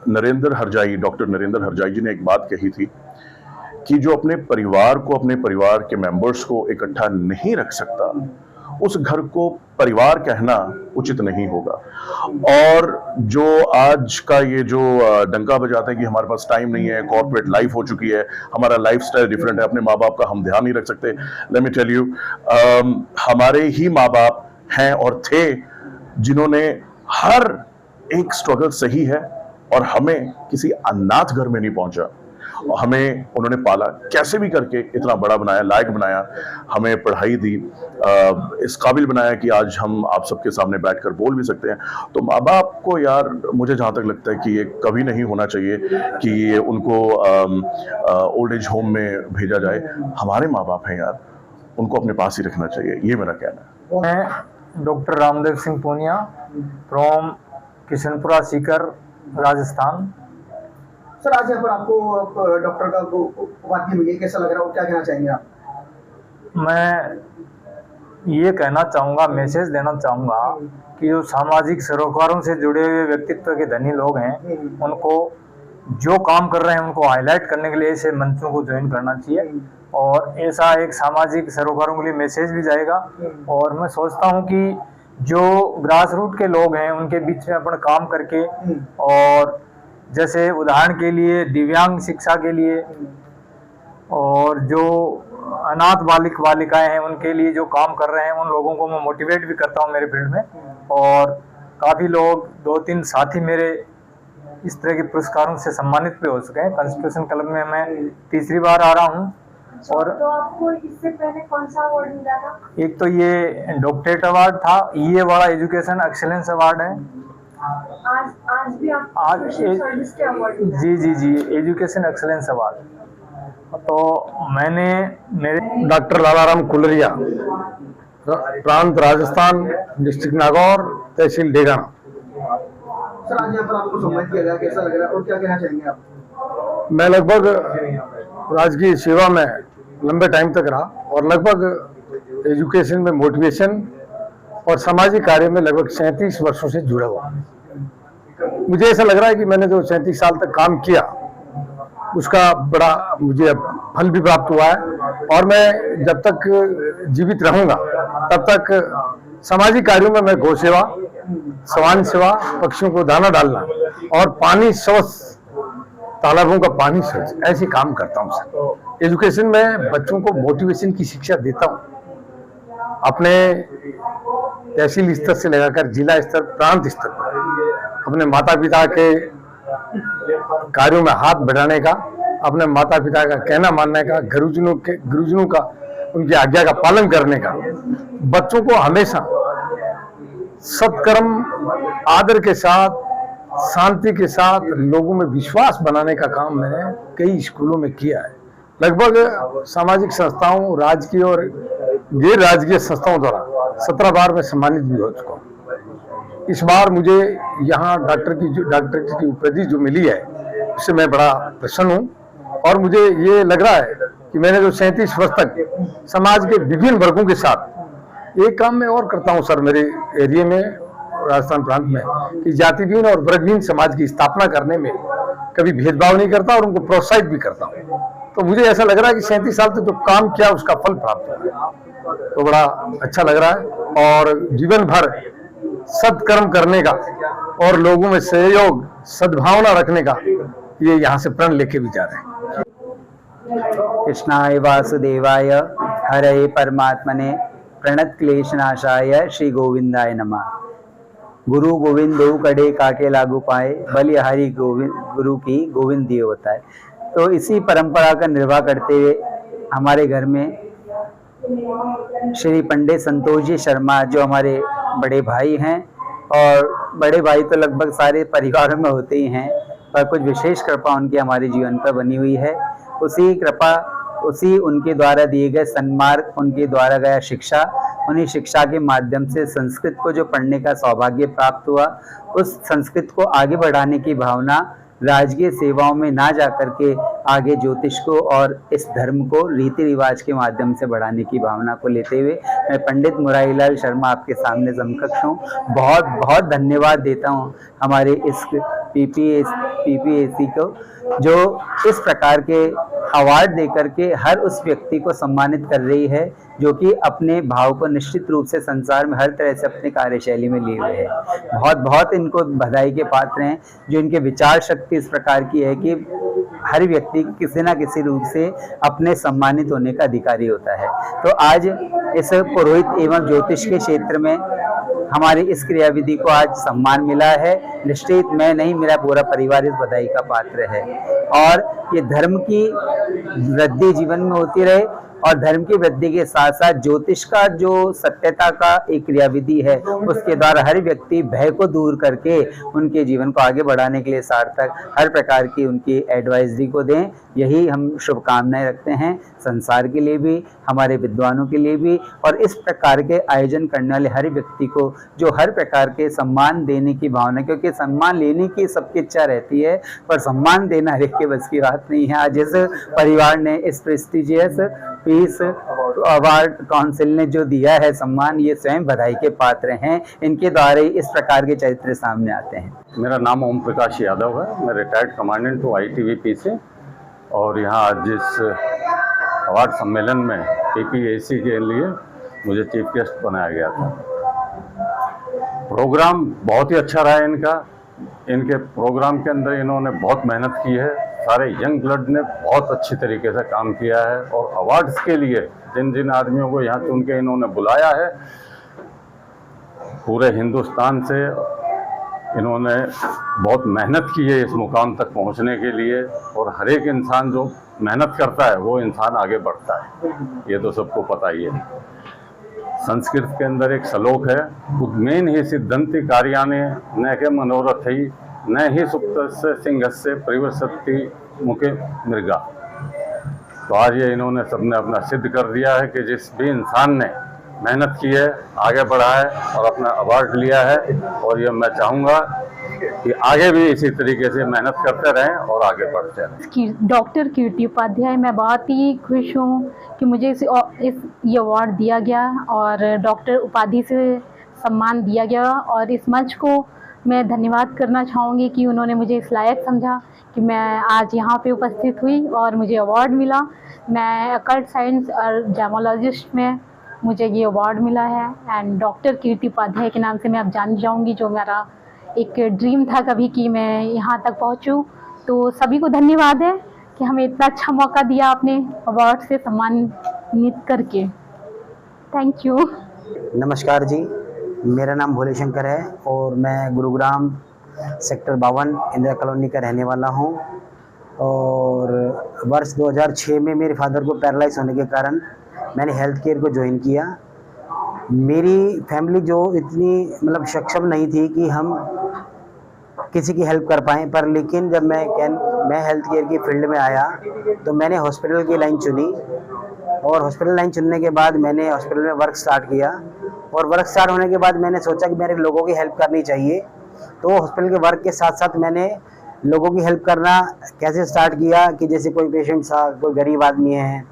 नरेंद्र हरजाई, डॉक्टर नरेंद्र हरजाई जी ने एक बात कही थी कि जो अपने परिवार को, अपने परिवार के मेंबर्स को इकट्ठा नहीं रख सकता, उस घर को परिवार कहना उचित नहीं होगा। और जो आज का ये जो डंका बजाता है कि हमारे पास टाइम नहीं है, कॉर्पोरेट लाइफ हो चुकी है, हमारा लाइफस्टाइल डिफरेंट है, अपने माँ बाप का हम ध्यान नहीं रख सकते। लेट मी टेल यू, हमारे ही माँ बाप हैं और थे जिन्होंने हर एक स्ट्रगल सही है और हमें किसी अनाथ घर में नहीं पहुंचा, हमें उन्होंने पाला, कैसे भी करके इतना बड़ा बनाया, लायक बनाया, हमें पढ़ाई दी, इस काबिल बनाया कि आज हम आप सबके सामने बैठकर बोल भी सकते हैं। तो माँ बाप को यार, मुझे जहाँ तक लगता है कि ये कभी नहीं होना चाहिए कि ये उनको ओल्ड एज होम में भेजा जाए। हमारे माँ बाप हैं यार, उनको अपने पास ही रखना चाहिए, ये मेरा कहना है। मैं doctor Ramdev Singh Punia from Kishanpura Sikar, Rajasthan. Sir आज यहाँ पर आपको डॉक्टर का उपाधि मिली, कैसा लग रहा है, क्या कहना चाहेंगे आप? मैं ये कहना चाहूँगा, मैसेज देना चाहूँगा कि जो सामाजिक सरोकारों से जुड़े हुए व्यक्तित्व के धनी लोग हैं, उनको जो काम कर रहे हैं उनको हाईलाइट करने के लिए ऐसे मंचों को ज्वाइन करना चाहिए और ऐसा एक सामाजिक सरोकारों के लिए मैसेज भी जाएगा। और मैं सोचता हूँ कि जो ग्रास रूट के लोग हैं उनके बीच में अपन काम करके, और जैसे उदाहरण के लिए दिव्यांग शिक्षा के लिए और जो अनाथ बालिकाएं हैं उनके लिए जो काम कर रहे हैं उन लोगों को मैं मोटिवेट भी करता हूं मेरे फील्ड में। और काफ़ी लोग 2-3 साथी मेरे इस तरह के पुरस्कारों से सम्मानित भी हो सके हैं। कॉन्स्टिट्यूशन क्लब में मैं तीसरी बार आ रहा हूं। और तो आपको इससे पहले कौन सा अवार्ड मिला था? एक तो ये डॉक्टरेट अवार्ड था, ये वाला एजुकेशन एक्सीलेंस अवार्ड है। आज भी आप सर्विस के अवार्ड? जी एजुकेशन एक्सीलेंस अवार्ड। तो मैंने मेरे डॉक्टर लालाराम कुलरिया, प्रांत राजस्थान, डिस्ट्रिक्ट नागौर, तहसील डेगाना। सर आज यहाँ पर आपको सम्मानित किया गया, कैसा लग रहा है और क्या कहना चाहेंगे आप? मैं लगभग राजकीय सेवा में लंबे टाइम तक रहा और लगभग एजुकेशन में मोटिवेशन और सामाजिक कार्य में लगभग 37 वर्षों से जुड़ा हुआ। मुझे ऐसा लग रहा है कि मैंने जो 37 साल तक काम किया उसका बड़ा मुझे फल भी प्राप्त हुआ है। और मैं जब तक जीवित रहूंगा तब तक सामाजिक कार्यों में मैं गौ सेवा, स्वान सेवा, पक्षियों को दाना डालना और पानी स्वच्छ, तालाबों का पानी स्वच्छ, ऐसे काम करता हूँ सर। एजुकेशन में बच्चों को मोटिवेशन की शिक्षा देता हूँ, अपने तहसील स्तर से लगाकर जिला स्तर, प्रांत स्तर पर अपने माता पिता के कार्यों में हाथ बढ़ाने का, अपने माता पिता का कहना मानने का, गुरुजनों का उनकी आज्ञा का पालन करने का, बच्चों को हमेशा सत्कर्म, आदर के साथ, शांति के साथ लोगों में विश्वास बनाने का काम मैंने कई स्कूलों में किया है। लगभग सामाजिक संस्थाओं, राजकीय और गैर राजकीय संस्थाओं द्वारा 17 बार मैं सम्मानित भी हो चुका हूँ। इस बार मुझे यहाँ डॉक्टरेट की उपाधि जो मिली है उससे मैं बड़ा प्रसन्न हूँ। और मुझे ये लग रहा है कि मैंने जो 37 वर्ष तक समाज के विभिन्न वर्गों के साथ एक काम मैं और करता हूँ सर, मेरे एरिया में, राजस्थान प्रांत में, कि जातिहीन और वर्गहीन समाज की स्थापना करने में कभी भेदभाव नहीं करता और उनको प्रोत्साहित भी करता हूँ। तो मुझे ऐसा लग रहा है कि 37 साल तक जो काम किया उसका फल प्राप्त हुआ, तो बड़ा अच्छा लग रहा है। और जीवन भर सत्कर्म करने का और लोगों में सहयोग, सद्भावना रखने का ये यहाँ से प्रण लेके भी जा रहे हैं। कृष्णाय वासुदेवाय हरे परमात्मने प्रणत क्लेशनाशाय श्री गोविंदाय नमः। गुरु गोविंद दो कड़े काके लागू पाए, बलि हरि गोविंद गुरु की गोविंद दियो बताए। तो इसी परंपरा का निर्वाह करते हुए हमारे घर में श्री पंडित संतोष जी शर्मा, जो हमारे बड़े भाई हैं, और बड़े भाई तो लगभग सारे परिवारों में होते ही हैं, पर कुछ विशेष कृपा उनकी हमारे जीवन पर बनी हुई है। उसी कृपा, उसी उनके द्वारा दिए गए सन्मार्ग, उनके द्वारा गया शिक्षा, उन्हीं शिक्षा के माध्यम से संस्कृत को जो पढ़ने का सौभाग्य प्राप्त हुआ, उस संस्कृत को आगे बढ़ाने की भावना राजकीय सेवाओं में ना जा करके आगे ज्योतिष को और इस धर्म को रीति रिवाज के माध्यम से बढ़ाने की भावना को लेते हुए मैं पंडित मुरारीलाल शर्मा आपके सामने समकक्ष हूँ। बहुत बहुत धन्यवाद देता हूँ हमारे इस पीपीएससी को, जो इस प्रकार के अवार्ड देकर के हर उस व्यक्ति को सम्मानित कर रही है जो कि अपने भाव को निश्चित रूप से संसार में हर तरह से अपनी कार्यशैली में लिए हुए हैं। बहुत बहुत इनको बधाई के पात्र हैं, जो इनके विचार शक्ति इस प्रकार की है कि हर व्यक्ति किसी न किसी रूप से अपने सम्मानित होने का अधिकारी होता है। तो आज इस पुरोहित एवं ज्योतिष के क्षेत्र में हमारी इस क्रियाविधि को आज सम्मान मिला है। निश्चित मैं नहीं, मेरा पूरा परिवार इस बधाई का पात्र है। और ये धर्म की वृद्धि जीवन में होती रहे, और धर्म की वृद्धि के साथ साथ ज्योतिष का जो सत्यता का एक क्रियाविधि है, उसके द्वारा हर व्यक्ति भय को दूर करके उनके जीवन को आगे बढ़ाने के लिए सार्थक हर प्रकार की उनकी एडवाइजरी को दें, यही हम शुभकामनाएं रखते हैं संसार के लिए भी, हमारे विद्वानों के लिए भी, और इस प्रकार के आयोजन करने वाले हर व्यक्ति को जो हर प्रकार के सम्मान देने की भावना, क्योंकि सम्मान लेने की सबकी इच्छा रहती है पर सम्मान देना हर एक के बस की बात नहीं है। आज इस परिवार ने इस प्रेस्टिजियस पीस अवार्ड काउंसिल ने जो दिया है सम्मान, ये स्वयं बधाई के पात्र हैं। इनके द्वारा ही इस प्रकार के चरित्र सामने आते हैं। मेरा नाम ओम प्रकाश यादव है, मैं रिटायर्ड कमांडेंट हूँ ITBP से, और यहाँ आज जिस अवार्ड सम्मेलन में PPAC के लिए मुझे चीफ गेस्ट बनाया गया था। प्रोग्राम बहुत ही अच्छा रहा इनका। इनके प्रोग्राम के अंदर इन्होंने बहुत मेहनत की है, सारे यंग ब्लड ने बहुत अच्छी तरीके से काम किया है, और अवार्ड्स के लिए जिन जिन आदमियों को यहाँ चुन के इन्होंने बुलाया है, पूरे हिंदुस्तान से इन्होंने बहुत मेहनत की है इस मुकाम तक पहुँचने के लिए। और हर एक इंसान जो मेहनत करता है वो इंसान आगे बढ़ता है, ये तो सबको पता ही है। संस्कृत के अंदर एक श्लोक है, उद्मेन ही सिद्धंति कार्याने न के मनोरथ ही न ही सुप्तस्य सिंहस्य परिवर्षति मुखे मृगा। तो आज ये इन्होंने सबने अपना सिद्ध कर दिया है कि जिस भी इंसान ने मेहनत की है, आगे बढ़ा है और अपना अवार्ड लिया है, और ये मैं चाहूँगा कि आगे भी इसी तरीके से मेहनत करते रहें और आगे बढ़ते रहें। डॉक्टर कीर्ति उपाध्याय, मैं बहुत ही खुश हूँ कि मुझे ये अवार्ड दिया गया और डॉक्टर उपाधि से सम्मान दिया गया, और इस मंच को मैं धन्यवाद करना चाहूँगी कि उन्होंने मुझे इस लायक समझा कि मैं आज यहाँ पे उपस्थित हुई और मुझे अवार्ड मिला। मैं अकल्ट साइंस और जैमोलॉजिस्ट में मुझे ये अवार्ड मिला है, एंड डॉक्टर कीर्ति उपाध्याय के नाम से मैं अब जान जाऊँगी, जो मेरा एक ड्रीम था कभी कि मैं यहाँ तक पहुँचूँ। तो सभी को धन्यवाद है कि हमें इतना अच्छा मौका दिया आपने अवार्ड से सम्मानित करके। Thank you. नमस्कार जी, मेरा नाम भोले शंकर है और मैं गुरुग्राम सेक्टर 52 इंदिरा कॉलोनी का रहने वाला हूँ। और वर्ष 2006 में मेरे फादर को पैरालाइज होने के कारण मैंने हेल्थ केयर को ज्वाइन किया। मेरी फैमिली जो इतनी मतलब सक्षम नहीं थी कि हम किसी की हेल्प कर पाएँ, पर लेकिन जब मैं हेल्थ केयर की फील्ड में आया तो मैंने हॉस्पिटल की लाइन चुनी, और हॉस्पिटल लाइन चुनने के बाद मैंने हॉस्पिटल में वर्क स्टार्ट किया। और वर्क स्टार्ट होने के बाद मैंने सोचा कि मेरे लोगों की हेल्प करनी चाहिए, तो हॉस्पिटल के वर्क के साथ साथ मैंने लोगों की हेल्प करना कैसे स्टार्ट किया कि जैसे कोई पेशेंट था, कोई गरीब आदमी है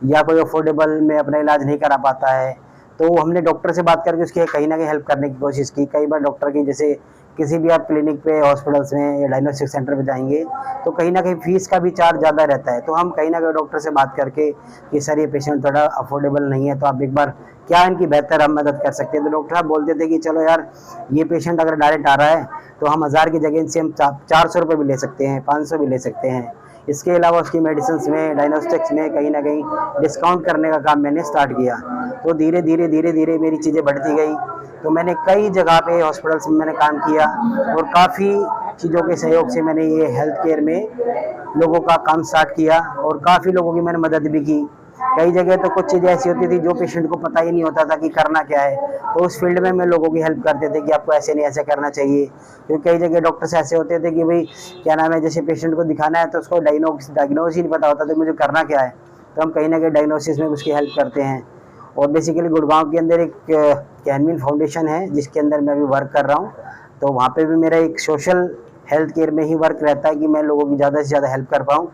या कोई अफोर्डेबल में अपना इलाज नहीं करा पाता है, तो हमने डॉक्टर से बात करके उसकी कहीं ना कहीं हेल्प करने की कोशिश की। कई बार डॉक्टर की जैसे किसी भी आप क्लिनिक पे, हॉस्पिटल्स में या डायग्नोस्टिक सेंटर पे जाएंगे तो कहीं ना कहीं फीस का भी चार्ज ज़्यादा रहता है, तो हम कहीं ना कहीं डॉक्टर से बात करके कि सर ये पेशेंट थोड़ा अफोर्डेबल नहीं है, तो आप एक बार क्या इनकी बेहतर हम मदद कर सकते हैं। तो डॉक्टर साहब बोलते थे कि चलो यार, ये पेशेंट अगर डायरेक्ट आ रहा है तो हम 1000 की जगह इनसे हम 400 रुपये भी ले सकते हैं, 500 भी ले सकते हैं। इसके अलावा उसकी मेडिसिन में, डायग्नोस्टिक्स में कहीं ना कहीं डिस्काउंट करने का काम मैंने स्टार्ट किया। तो धीरे धीरे मेरी चीज़ें बढ़ती गई। तो मैंने कई जगह पे हॉस्पिटल्स में मैंने काम किया, और काफ़ी चीज़ों के सहयोग से मैंने ये हेल्थ केयर में लोगों का काम स्टार्ट किया, और काफ़ी लोगों की मैंने मदद भी की। कई जगह तो कुछ चीज़ें ऐसी होती थी जो पेशेंट को पता ही नहीं होता था कि करना क्या है, तो उस फील्ड में मैं लोगों की हेल्प करते थे कि आपको ऐसे नहीं ऐसे करना चाहिए। क्योंकि कई जगह डॉक्टर्स ऐसे होते थे कि भाई क्या नाम है, जैसे पेशेंट को दिखाना है तो उसको डायग्नोस ही नहीं पता होता, तो मुझे करना क्या है, तो हम कहीं ना कहीं डायग्नोसिस में उसकी हेल्प करते हैं। और बेसिकली गुड़गांव के अंदर एक कैनमिन फाउंडेशन है जिसके अंदर मैं अभी वर्क कर रहा हूँ, तो वहाँ पे भी मेरा एक सोशल हेल्थ केयर में ही वर्क रहता है कि मैं लोगों की ज़्यादा से ज़्यादा हेल्प कर पाऊँ।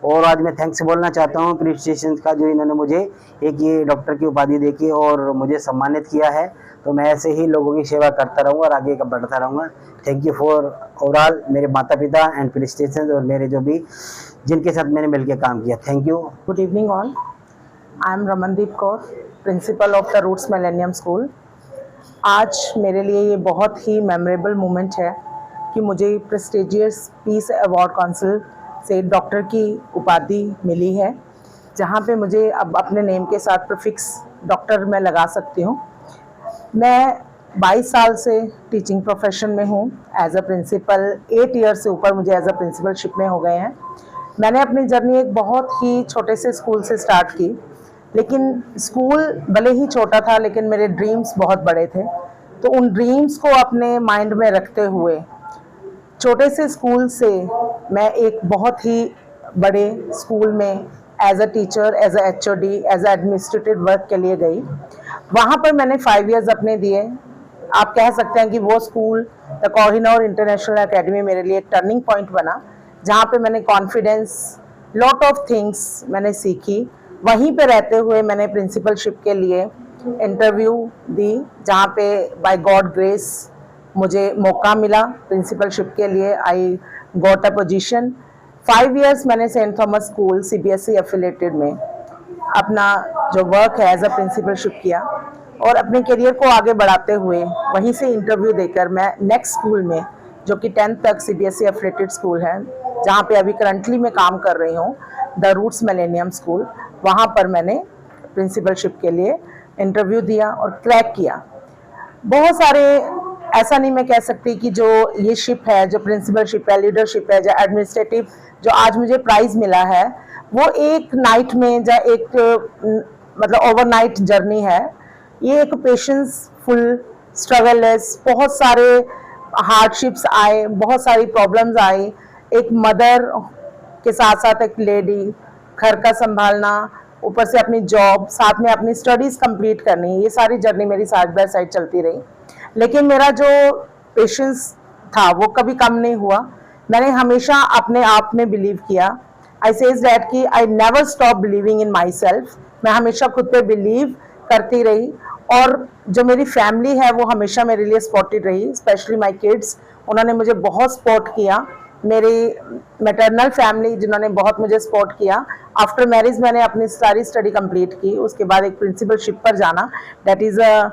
और आज मैं थैंक्स बोलना चाहता हूँ पुलिस स्टेशन का, जो इन्होंने मुझे एक ये डॉक्टर की उपाधि देखी और मुझे सम्मानित किया है। तो मैं ऐसे ही लोगों की सेवा करता रहूँगा और आगे बढ़ता रहूँगा। थैंक यू फॉर ओवरऑल मेरे माता पिता एंड पुलिस स्टेशन और मेरे जो भी जिनके साथ मैंने मिलकर काम किया। Thank you. Good evening all. I am Ramandeep Kaur, principal of the Roots Millennium School. आज मेरे लिए ये बहुत ही मेमोरेबल मोमेंट है कि मुझे प्रेस्टिजियस पीस अवार्ड काउंसिल से डॉक्टर की उपाधि मिली है, जहाँ पे मुझे अब अपने नेम के साथ प्रीफिक्स डॉक्टर मैं लगा सकती हूँ। मैं 22 साल से टीचिंग प्रोफेशन में हूँ एज अ प्रिंसिपल। 8 ईयर से ऊपर मुझे एज अ प्रिंसिपलशिप में हो गए हैं। मैंने अपनी जर्नी एक बहुत ही छोटे से स्कूल से स्टार्ट की, लेकिन स्कूल भले ही छोटा था लेकिन मेरे ड्रीम्स बहुत बड़े थे। तो उन ड्रीम्स को अपने माइंड में रखते हुए छोटे से स्कूल से मैं एक बहुत ही बड़े स्कूल में as a teacher, as a HOD, as a administrative work के लिए गई। वहाँ पर मैंने 5 इयर्स अपने दिए। आप कह सकते हैं कि वो school the Kohinoor international academy मेरे लिए एक टर्निंग पॉइंट बना, जहाँ पे मैंने कॉन्फिडेंस, लॉट ऑफ थिंग्स मैंने सीखी। वहीं पे रहते हुए मैंने प्रिंसिपलशिप के लिए इंटरव्यू दी, जहाँ पे बाय गॉड ग्रेस मुझे मौका मिला प्रिंसिपलशिप के लिए। I got a position. 5 years मैंने saint Thomas school CBSE affiliated में अपना जो वर्क है एज अ प्रिंसिपलशिप किया, और अपने करियर को आगे बढ़ाते हुए वहीं से इंटरव्यू देकर मैं नेक्स्ट स्कूल में, जो कि 10th तक CBSE एफिलेटेड स्कूल है, जहाँ पे अभी करंटली मैं काम कर रही हूँ, द रूट्स मिलेनियम स्कूल, वहाँ पर मैंने प्रिंसिपलशिप के लिए इंटरव्यू दिया और क्रैक किया। बहुत सारे, ऐसा नहीं मैं कह सकती कि जो ये शिप है, जो प्रिंसिपलशिप है, लीडरशिप है, जो एडमिनिस्ट्रेटिव, जो आज मुझे प्राइज़ मिला है, वो एक नाइट में या एक मतलब ओवरनाइट जर्नी है। ये एक पेशेंस फुल, स्ट्रगल लेस, बहुत सारे हार्डशिप्स आए, बहुत सारी प्रॉब्लम्स आई। एक मदर के साथ साथ एक लेडी, घर का संभालना, ऊपर से अपनी जॉब, साथ में अपनी स्टडीज़ कंप्लीट करनी, ये सारी जर्नी मेरी साइड बाय साइड चलती रही। लेकिन मेरा जो पेशेंस था वो कभी कम नहीं हुआ। मैंने हमेशा अपने आप में बिलीव किया। आई सेज दैट कि I never stop believing in my self. मैं हमेशा खुद पे बिलीव करती रही, और जो मेरी फैमिली है वो हमेशा मेरे लिए सपोर्टेड रही, स्पेशली माई किड्स। उन्होंने मुझे बहुत सपोर्ट किया। मेरी मैटरनल फैमिली जिन्होंने बहुत मुझे सपोर्ट किया। आफ्टर मैरिज मैंने अपनी सारी स्टडी कंप्लीट की, उसके बाद एक प्रिंसिपलशिप पर जाना, that is a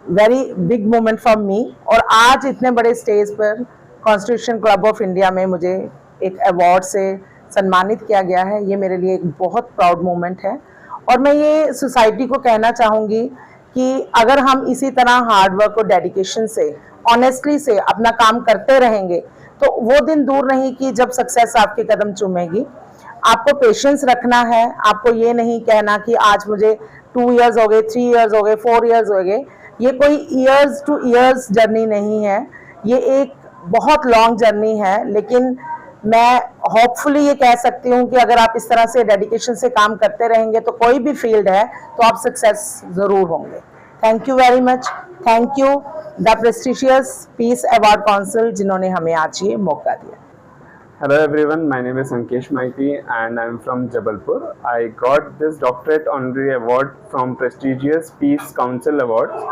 very big moment for me. और आज इतने बड़े स्टेज पर कॉन्स्टिट्यूशन क्लब ऑफ इंडिया में मुझे एक अवार्ड से सम्मानित किया गया है, ये मेरे लिए एक बहुत प्राउड मोमेंट है। और मैं ये सोसाइटी को कहना चाहूँगी कि अगर हम इसी तरह हार्ड वर्क और डेडिकेशन से, ऑनेस्टली से अपना काम करते रहेंगे, तो वो दिन दूर नहीं कि जब सक्सेस आपके कदम चूमेगी। आपको पेशेंस रखना है। आपको ये नहीं कहना कि आज मुझे 2 इयर्स हो गए, 3 इयर्स हो गए, 4 इयर्स हो गए। ये कोई ईयर्स टू ईयर्स जर्नी नहीं है, ये एक बहुत लॉन्ग जर्नी है। लेकिन मैं होपफुली ये कह सकती हूँ कि अगर आप इस तरह से डेडिकेशन से काम करते रहेंगे तो कोई भी फील्ड है तो आप सक्सेस ज़रूर होंगे। Thank you very much. Thank you the prestigious peace award council जिन्होंने हमें आज ये मौका दिया। Hello everyone, my name is Sankesh Maiti and I'm from Jabalpur. I got this doctorate honorary award from prestigious Peace Council Awards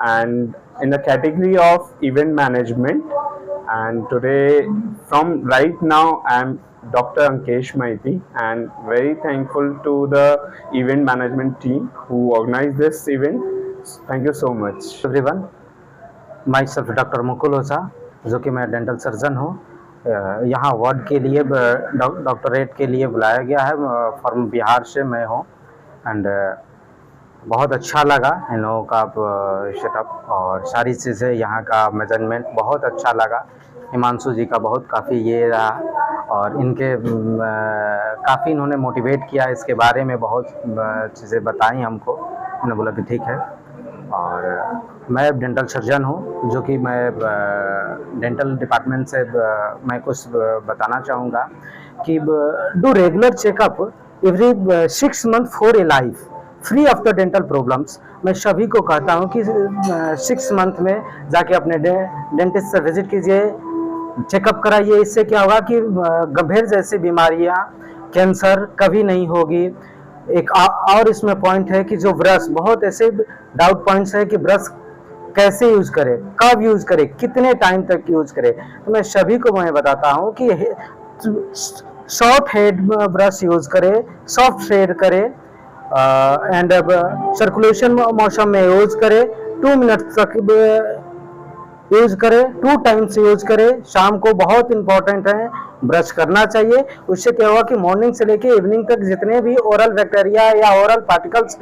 and in the category of event management, and today from right now I am Dr. Ankesh Maiti and very thankful to the event management team who organized this event. Thank you so much. Everyone, myself Dr. Mukul Oza, जो कि मैं dental surgeon हूँ। यहाँ award के लिए, doctorate के लिए बुलाया गया है, फ्रॉम बिहार से मैं हूँ। एंड बहुत अच्छा लगा इन लोगों का सेटअप और सारी चीज़ें, यहाँ का मेजरमेंट बहुत अच्छा लगा। हिमांशु जी का बहुत काफ़ी ये रहा, और इनके काफ़ी इन्होंने मोटिवेट किया, इसके बारे में बहुत चीज़ें बताई हमको। उन्होंने बोला कि ठीक है। और मैं डेंटल सर्जन हूँ, जो कि मैं डेंटल डिपार्टमेंट से मैं कुछ बताना चाहूँगा कि do regular checkup every 6 month for a life free of the dental problems. मैं सभी को कहता हूँ कि 6 मंथ में जाके अपने डेंटिस्ट से विजिट कीजिए, चेकअप कराइए। इससे क्या होगा कि गंभीर जैसी बीमारियाँ, कैंसर कभी नहीं होगी। एक और इसमें पॉइंट है कि जो ब्रश, बहुत ऐसे डाउट पॉइंट्स है कि ब्रश कैसे यूज करें, कब यूज करें, कितने टाइम तक यूज करें। तो मैं सभी को मैं बताता हूँ कि शॉर्ट हेड ब्रश यूज करें, सॉफ्ट हेड करें, एंड सर्कुलेशन मोशन में यूज करें, 2 मिनट तक यूज करें, 2 टाइम्स यूज करें। शाम को बहुत इंपॉर्टेंट है, ब्रश करना चाहिए। उससे क्या होगा कि मॉर्निंग से लेके इवनिंग तक जितने भी ओरल बैक्टीरिया या ओरल पार्टिकल्स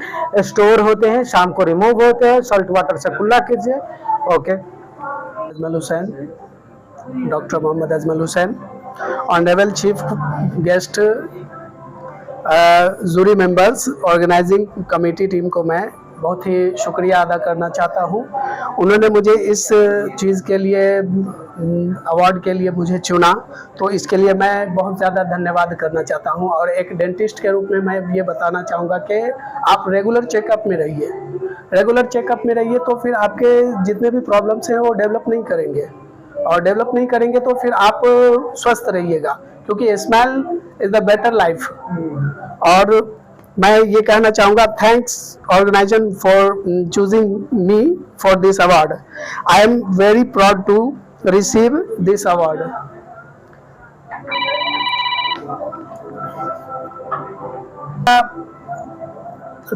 स्टोर होते हैं शाम को रिमूव होते हैं। सॉल्ट वाटर से कुल्ला कीजिए। Okay. Ajmal Hussain, doctor Mohammad Ajmal Hussain, honourable chief guest, jury members, organising committee team को मैं बहुत ही शुक्रिया अदा करना चाहता हूँ। उन्होंने मुझे इस चीज़ के लिए, अवार्ड के लिए मुझे चुना, तो इसके लिए मैं बहुत ज़्यादा धन्यवाद करना चाहता हूँ। और एक डेंटिस्ट के रूप में मैं ये बताना चाहूँगा कि आप रेगुलर चेकअप में रहिए। रेगुलर चेकअप में रहिए तो फिर आपके जितने भी प्रॉब्लम्स हैं वो डेवलप नहीं करेंगे, और डेवलप नहीं करेंगे तो फिर आप स्वस्थ रहिएगा, क्योंकि smile is the better life. और मैं ये कहना चाहूँगा, thanks organisation for choosing me for this award. I am very proud to receive this award.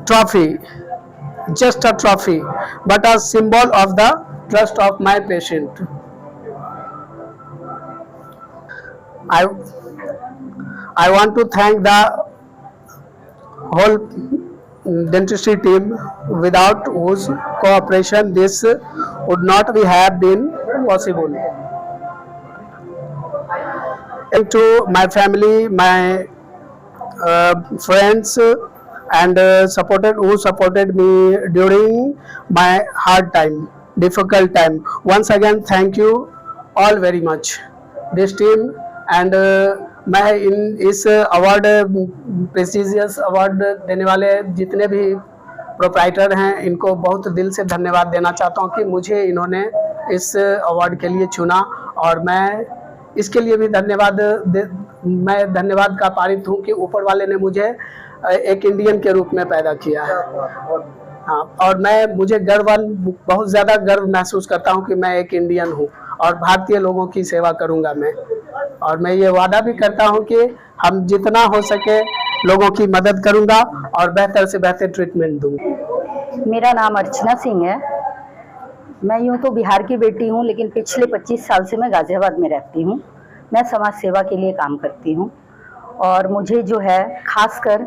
Trophy, just a trophy, but a symbol of the trust of my patient. I want to thank the whole dentistry team, without whose cooperation this would not have been possible. And to my family, my friends, and who supported me during my hard time, difficult time. Once again, thank you all very much, this team. And मैं इस award, prestigious award देने वाले जितने भी proprietor हैं, इनको बहुत दिल से धन्यवाद देना चाहता हूँ कि मुझे इन्होंने इस अवार्ड के लिए चुना, और मैं इसके लिए भी मैं धन्यवाद का पारित हूँ कि ऊपर वाले ने मुझे एक इंडियन के रूप में पैदा किया है. हाँ, और मुझे बहुत ज़्यादा गर्व महसूस करता हूँ कि मैं एक इंडियन हूँ और भारतीय लोगों की सेवा करूँगा मैं. और मैं ये वादा भी करता हूँ कि हम जितना हो सके लोगों की मदद करूँगा और बेहतर से बेहतर ट्रीटमेंट दूँगा. मेरा नाम अर्चना सिंह है. मैं यूँ तो बिहार की बेटी हूँ, लेकिन पिछले 25 साल से मैं गाज़ियाबाद में रहती हूँ. मैं समाज सेवा के लिए काम करती हूँ, और मुझे जो है खासकर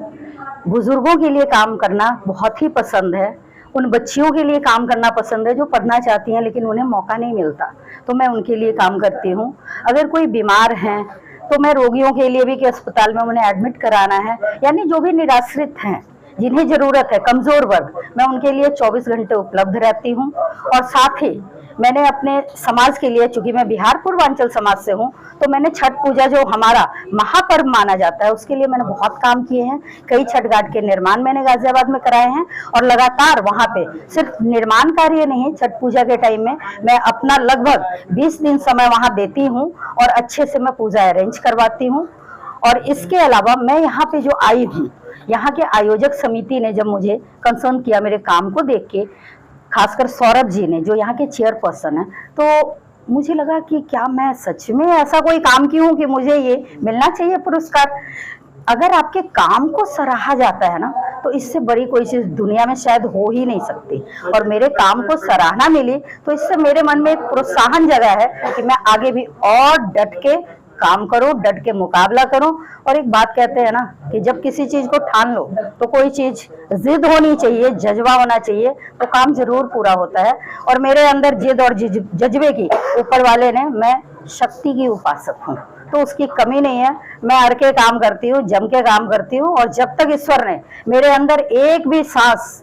बुज़ुर्गों के लिए काम करना बहुत ही पसंद है. उन बच्चियों के लिए काम करना पसंद है जो पढ़ना चाहती हैं लेकिन उन्हें मौका नहीं मिलता, तो मैं उनके लिए काम करती हूँ. अगर कोई बीमार हैं तो मैं रोगियों के लिए भी कि अस्पताल में उन्हें एडमिट कराना है, यानी जो भी निराश्रित हैं, जिन्हें ज़रूरत है, कमज़ोर वर्ग, मैं उनके लिए 24 घंटे उपलब्ध रहती हूँ. और साथ ही मैंने अपने समाज के लिए, चूँकि मैं बिहार पूर्वांचल समाज से हूँ, तो मैंने छठ पूजा जो हमारा महापर्व माना जाता है उसके लिए मैंने बहुत काम किए हैं. कई छठ घाट के निर्माण मैंने गाज़ियाबाद में कराए हैं, और लगातार वहाँ पे सिर्फ निर्माण कार्य नहीं, छठ पूजा के टाइम में मैं अपना लगभग 20 दिन समय वहाँ देती हूँ और अच्छे से मैं पूजा अरेंज करवाती हूँ. और इसके अलावा मैं यहाँ पे जो आई हूँ, यहाँ के आयोजक समिति ने जब मुझे कंसर्न किया मेरे काम को देख के, खासकर सौरभ जी ने जो यहाँ के चेयरपर्सन है, तो मुझे लगा कि क्या मैं सच में ऐसा कोई काम की हूँ कि मुझे ये मिलना चाहिए पुरस्कार. अगर आपके काम को सराहा जाता है ना, तो इससे बड़ी कोई चीज़ दुनिया में शायद हो ही नहीं सकती. और मेरे काम को सराहना मिली तो इससे मेरे मन में एक प्रोत्साहन जगा है कि मैं आगे भी और डट के काम करो, डट के मुकाबला करो. और एक बात कहते हैं ना कि जब किसी चीज को ठान लो तो कोई चीज जिद होनी चाहिए, जज्बा होना चाहिए, तो काम जरूर पूरा होता है. और मेरे अंदर जिद और जज्बे की ऊपर वाले ने, मैं शक्ति की उपासक हूँ, तो उसकी कमी नहीं है. मैं अड़ के काम करती हूँ, जम के काम करती हूँ, और जब तक ईश्वर ने मेरे अंदर एक भी सांस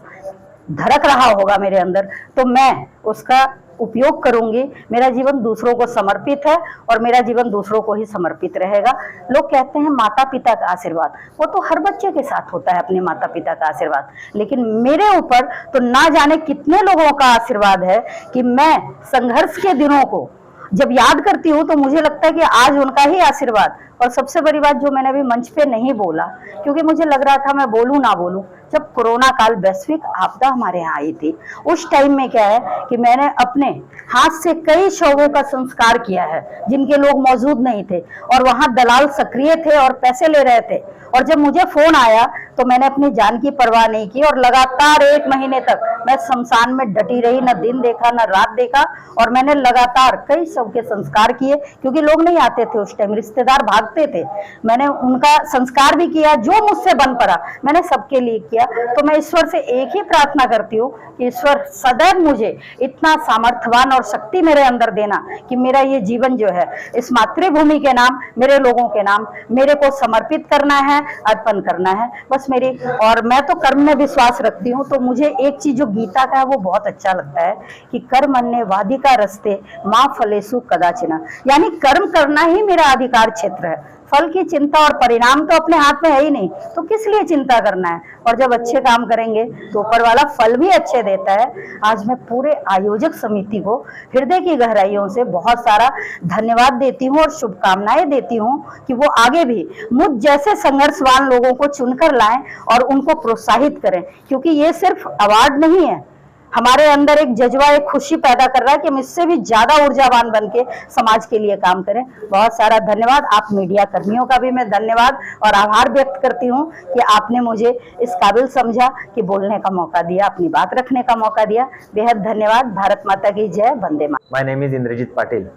धड़क रहा होगा मेरे अंदर, तो मैं उसका उपयोग करूंगी. मेरा जीवन दूसरों को समर्पित है और मेरा जीवन दूसरों को ही समर्पित रहेगा. लोग कहते हैं माता पिता का आशीर्वाद, वो तो हर बच्चे के साथ होता है, अपने माता पिता का आशीर्वाद, लेकिन मेरे ऊपर तो ना जाने कितने लोगों का आशीर्वाद है कि मैं संघर्ष के दिनों को जब याद करती हूँ तो मुझे लगता है कि आज उनका ही आशीर्वाद. और सबसे बड़ी बात जो मैंने अभी मंच पे नहीं बोला, क्योंकि मुझे लग रहा था मैं बोलूं ना बोलूं, जब कोरोना काल वैश्विक आपदा हमारे यहाँ आई थी, उस टाइम में क्या है कि मैंने अपने हाथ से कई शवों का संस्कार किया है जिनके लोग मौजूद नहीं थे, और वहाँ दलाल सक्रिय थे और पैसे ले रहे थे. और जब मुझे फोन आया तो मैंने अपनी जान की परवाह नहीं की, और लगातार 1 महीने तक मैं शमशान में डटी रही, न दिन देखा न रात देखा. और मैंने लगातार कई शव के संस्कार किए, क्योंकि लोग नहीं आते थे उस टाइम, रिश्तेदार भागते थे. मैंने उनका संस्कार भी किया, जो मुझसे बन पड़ा मैंने सबके लिए किया. तो मैं ईश्वर से एक ही प्रार्थना करती हूँ कि ईश्वर सदैव मुझे इतना सामर्थ्यवान और शक्ति मेरे अंदर देना कि मेरा ये जीवन जो है इस मातृभूमि के नाम, मेरे लोगों के नाम, मेरे को समर्पित करना है, अर्पण करना है, बस मेरी. और मैं तो कर्म में विश्वास रखती हूँ, तो मुझे एक चीज जो गीता का है वो बहुत अच्छा लगता है कि कर्मण्ये वाधिका रस्ते मां फलेषु कदाचन, यानी कर्म करना ही मेरा अधिकार क्षेत्र है. फल की चिंता और परिणाम तो अपने हाथ में है ही नहीं, तो किस लिए चिंता करना है। और जब अच्छे काम करेंगे तो ऊपर वाला फल भी अच्छे देता है। आज मैं पूरे आयोजक समिति को हृदय की गहराइयों से बहुत सारा धन्यवाद देती हूँ और शुभकामनाएं देती हूँ कि वो आगे भी मुझ जैसे संघर्षवान लोगों को चुनकर लाएं और उनको प्रोत्साहित करें, क्योंकि ये सिर्फ अवार्ड नहीं है, हमारे अंदर एक जज्बा, एक खुशी पैदा कर रहा है कि हम इससे भी ज्यादा ऊर्जावान बन के समाज के लिए काम करें। बहुत सारा धन्यवाद। आप मीडिया कर्मियों का भी मैं धन्यवाद और आभार व्यक्त करती हूं कि आपने मुझे इस काबिल समझा कि बोलने का मौका दिया, अपनी बात रखने का मौका दिया। बेहद धन्यवाद। भारत माता की जय। Vande Mataram. My name is Indrajit Patil.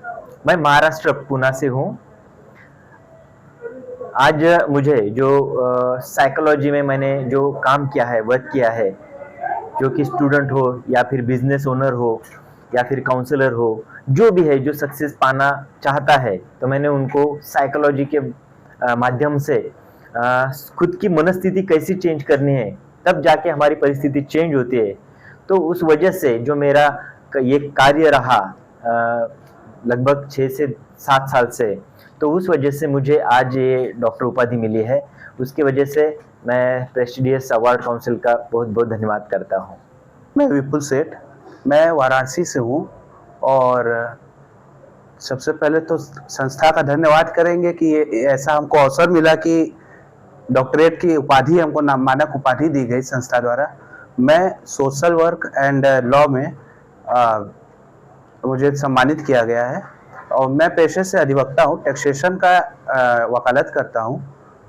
मैं महाराष्ट्र पुणे से हूँ। आज मुझे जो साइकोलॉजी में मैंने जो काम किया है, वर्क किया है, जो कि स्टूडेंट हो या फिर बिजनेस ओनर हो या फिर काउंसलर हो, जो भी है जो सक्सेस पाना चाहता है, तो मैंने उनको साइकोलॉजी के माध्यम से खुद की मनस्थिति कैसी चेंज करनी है, तब जाके हमारी परिस्थिति चेंज होती है। तो उस वजह से जो मेरा ये कार्य रहा लगभग 6 से 7 साल से, तो उस वजह से मुझे आज ये डॉक्टर उपाधि मिली है। उसकी वजह से मैं प्रेस्टिजियस अवार्ड काउंसिल का बहुत बहुत धन्यवाद करता हूँ। मैं विपुल सेठ, मैं वाराणसी से हूँ और सबसे पहले तो संस्था का धन्यवाद करेंगे कि ये ऐसा हमको अवसर मिला कि डॉक्टरेट की उपाधि, हमको नामानक उपाधि दी गई संस्था द्वारा। मैं सोशल वर्क एंड लॉ में मुझे सम्मानित किया गया है और मैं पेशे से अधिवक्ता हूँ, टैक्सेशन का वकालत करता हूँ।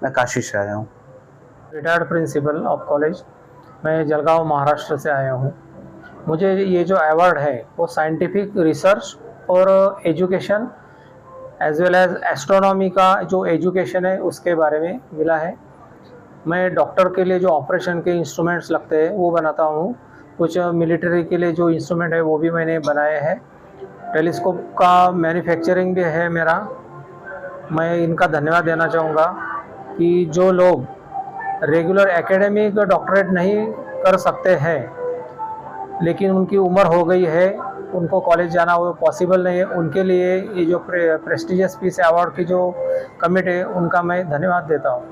मैं काशी से आया हूँ। रिटायर्ड प्रिंसिपल ऑफ कॉलेज, मैं जलगांव महाराष्ट्र से आया हूँ। मुझे ये जो अवार्ड है वो साइंटिफिक रिसर्च और education as well as astronomy का जो एजुकेशन है उसके बारे में मिला है। मैं डॉक्टर के लिए जो ऑपरेशन के इंस्ट्रूमेंट्स लगते हैं वो बनाता हूँ। कुछ मिलिट्री के लिए जो इंस्ट्रूमेंट है वो भी मैंने बनाए हैं। टेलीस्कोप का मैन्युफैक्चरिंग भी है मेरा। मैं इनका धन्यवाद देना चाहूँगा कि जो लोग रेगुलर एकेडमिक डॉक्टरेट नहीं कर सकते हैं, लेकिन उनकी उम्र हो गई है, उनको कॉलेज जाना वो पॉसिबल नहीं है, उनके लिए ये जो प्रेस्टिजियस पीस अवार्ड की जो कमिटी है उनका मैं धन्यवाद देता हूँ।